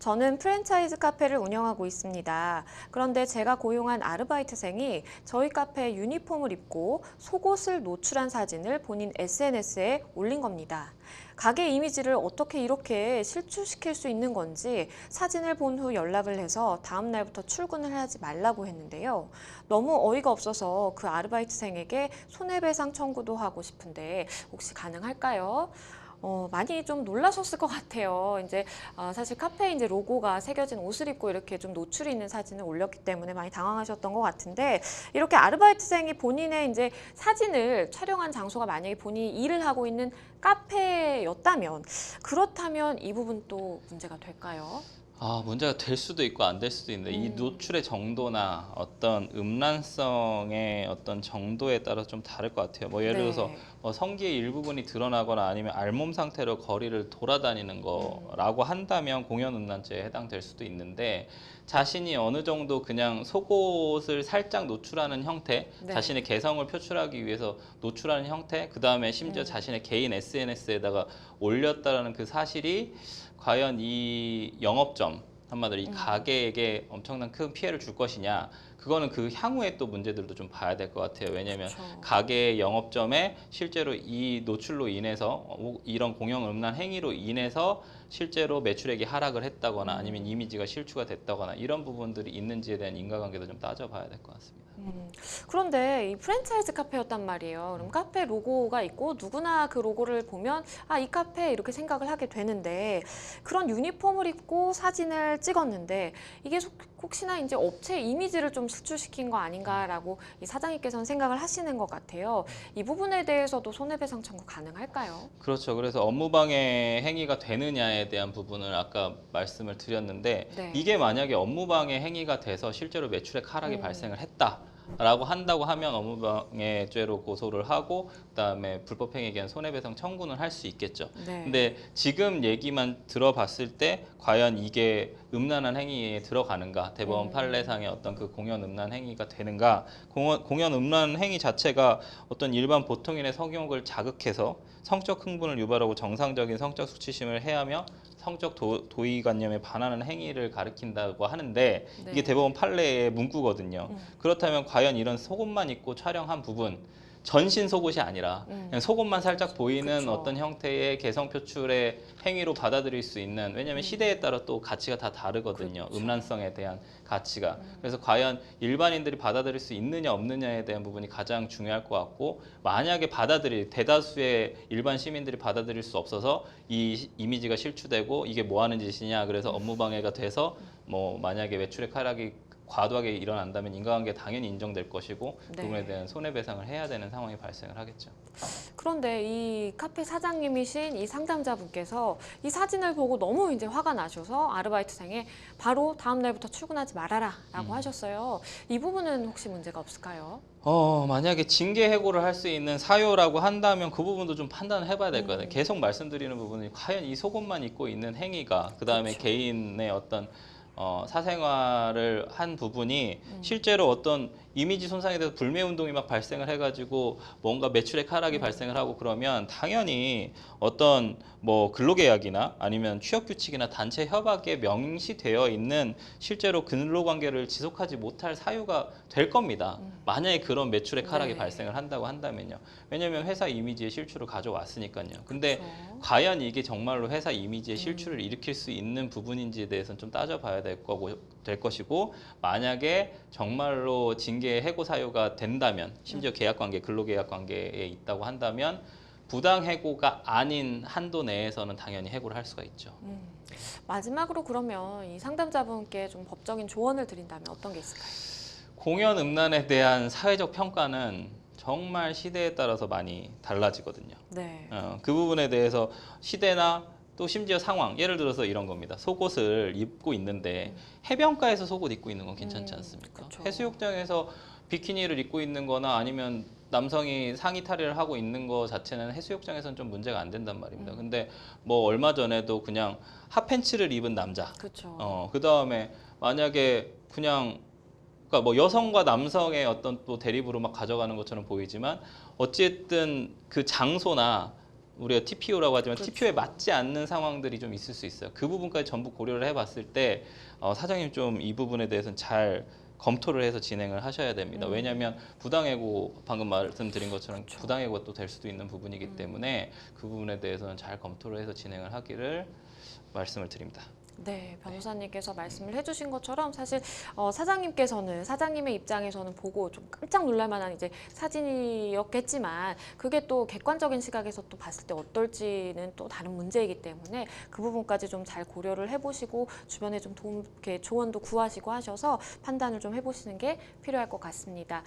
저는 프랜차이즈 카페를 운영하고 있습니다. 그런데 제가 고용한 아르바이트생이 저희 카페 유니폼을 입고 속옷을 노출한 사진을 본인 SNS에 올린 겁니다. 가게 이미지를 어떻게 이렇게 실추시킬 수 있는 건지 사진을 본 후 연락을 해서 다음 날부터 출근을 하지 말라고 했는데요. 너무 어이가 없어서 그 아르바이트생에게 손해배상 청구도 하고 싶은데 혹시 가능할까요? 많이 좀 놀라셨을 것 같아요. 이제 사실 카페에 이제 로고가 새겨진 옷을 입고 이렇게 좀 노출이 있는 사진을 올렸기 때문에 많이 당황하셨던 것 같은데, 이렇게 아르바이트생이 본인의 이제 사진을 촬영한 장소가 만약에 본인이 일을 하고 있는 카페였다면, 그렇다면 이 부분 또 문제가 될까요? 문제가 될 수도 있고 안 될 수도 있는데 이 노출의 정도나 어떤 음란성의 어떤 정도에 따라 좀 다를 것 같아요. 뭐 예를 들어서 네. 성기의 일부분이 드러나거나 아니면 알몸 상태로 거리를 돌아다니는 거라고 한다면 공연 음란죄에 해당될 수도 있는데, 자신이 어느 정도 그냥 속옷을 살짝 노출하는 형태, 네. 자신의 개성을 표출하기 위해서 노출하는 형태, 그 다음에 심지어 자신의 개인 SNS에다가 올렸다라는 그 사실이 과연 이 영업점, 한마디로 이 가게에게 엄청난 큰 피해를 줄 것이냐, 그거는 그 향후에 또 문제들도 좀 봐야 될 것 같아요. 왜냐하면 그렇죠. 가게 영업점에 실제로 이 노출로 인해서 이런 공영 음란 행위로 인해서 실제로 매출액이 하락을 했다거나 아니면 이미지가 실추가 됐다거나 이런 부분들이 있는지에 대한 인과관계도 좀 따져봐야 될 것 같습니다. 그런데 이 프랜차이즈 카페였단 말이에요. 그럼 카페 로고가 있고 누구나 그 로고를 보면 이 카페 이렇게 생각을 하게 되는데, 그런 유니폼을 입고 사진을 찍었는데 이게 혹시나 이제 업체 이미지를 좀 실추시킨 거 아닌가라고 이 사장님께서는 생각을 하시는 것 같아요. 이 부분에 대해서도 손해배상 청구 가능할까요? 그렇죠. 그래서 업무방해 행위가 되느냐에 대한 부분을 아까 말씀을 드렸는데, 네. 이게 만약에 업무방해 행위가 돼서 실제로 매출액 하락이 발생을 했다라고 한다고 하면 업무방해죄로 고소를 하고 그다음에 불법행위에 대한 손해배상 청구는 할 수 있겠죠. 네. 근데 지금 얘기만 들어봤을 때 과연 이게 음란한 행위에 들어가는가, 대법원 판례상의 어떤 그 공연 음란 행위가 되는가, 공연 음란 행위 자체가 어떤 일반 보통인의 성욕을 자극해서 성적 흥분을 유발하고 정상적인 성적 수치심을 해하며 성적 도의관념에 반하는 행위를 가리킨다고 하는데, 이게 네. 대법원 판례의 문구거든요. 그렇다면 과연 이런 속옷만 입고 촬영한 부분, 전신 속옷이 아니라 그냥 속옷만 살짝 보이는 그쵸. 어떤 형태의 개성 표출의 행위로 받아들일 수 있는, 왜냐하면 시대에 따라 또 가치가 다 다르거든요. 그쵸. 음란성에 대한 가치가. 그래서 과연 일반인들이 받아들일 수 있느냐 없느냐에 대한 부분이 가장 중요할 것 같고, 만약에 대다수의 일반 시민들이 받아들일 수 없어서 이 이미지가 실추되고 이게 뭐 하는 짓이냐, 그래서 업무방해가 돼서 뭐 만약에 매출액 하락이 과도하게 일어난다면 인과관계 당연히 인정될 것이고, 네. 그 부분에 대한 손해배상을 해야 되는 상황이 발생을 하겠죠. 그런데 이 카페 사장님이신 이 상담자분께서 이 사진을 보고 너무 이제 화가 나셔서 아르바이트생에 바로 다음 날부터 출근하지 말아라라고 하셨어요. 이 부분은 혹시 문제가 없을까요? 만약에 징계 해고를 할 수 있는 사유라고 한다면 그 부분도 좀 판단을 해봐야 될 것 같아요. 계속 말씀드리는 부분이 과연 이 속옷만 입고 있는 행위가, 그 다음에 그쵸. 개인의 어떤 사생활을 한 부분이 실제로 어떤 이미지 손상에 대해서 불매 운동이 막 발생을 해가지고 뭔가 매출액 하락이 발생을 하고, 그러면 당연히 어떤 뭐 근로계약이나 아니면 취업규칙이나 단체 협약에 명시되어 있는 실제로 근로관계를 지속하지 못할 사유가 될 겁니다. 만약에 그런 매출액 하락이 네. 발생을 한다고 한다면요. 왜냐하면 회사 이미지에 실추를 가져왔으니까요. 근데 그쵸. 과연 이게 정말로 회사 이미지에 실추를 일으킬 수 있는 부분인지에 대해서는 좀 따져봐야 될 것이고, 만약에 정말로 징계 해고 사유가 된다면, 심지어 계약관계, 근로계약관계에 있다고 한다면 부당 해고가 아닌 한도 내에서는 당연히 해고를 할 수가 있죠. 마지막으로 그러면 이 상담자분께 좀 법적인 조언을 드린다면 어떤 게 있을까요? 공연 음란에 대한 사회적 평가는 정말 시대에 따라서 많이 달라지거든요. 네. 그 부분에 대해서 시대나 또 심지어 상황, 예를 들어서 이런 겁니다. 속옷을 입고 있는데 해변가에서 속옷 입고 있는 건 괜찮지 않습니까? 그쵸. 해수욕장에서 비키니를 입고 있는 거나 아니면 남성이 상의 탈의를 하고 있는 거 자체는 해수욕장에서는 좀 문제가 안 된단 말입니다. 근데 뭐 얼마 전에도 그냥 핫팬츠를 입은 남자, 그쵸. 그 다음에 만약에 그냥, 그러니까 뭐 여성과 남성의 어떤 또 대립으로 막 가져가는 것처럼 보이지만 어쨌든 그 장소나 우리가 TPO라고 하지만 그렇죠. TPO에 맞지 않는 상황들이 좀 있을 수 있어요. 그 부분까지 전부 고려를 해봤을 때 사장님 좀 이 부분에 대해서는 잘 검토를 해서 진행을 하셔야 됩니다. 왜냐하면 부당해고 방금 말씀드린 것처럼 그렇죠. 부당해고가 또 될 수도 있는 부분이기 때문에 그 부분에 대해서는 잘 검토를 해서 진행을 하기를 말씀을 드립니다. 네, 변호사님께서 말씀을 해주신 것처럼 사실 사장님께서는 사장님의 입장에서는 보고 좀 깜짝 놀랄 만한 이제 사진이었겠지만 그게 또 객관적인 시각에서 또 봤을 때 어떨지는 또 다른 문제이기 때문에 그 부분까지 좀 잘 고려를 해보시고 주변에 좀 도움, 이렇게 조언도 구하시고 하셔서 판단을 좀 해보시는 게 필요할 것 같습니다.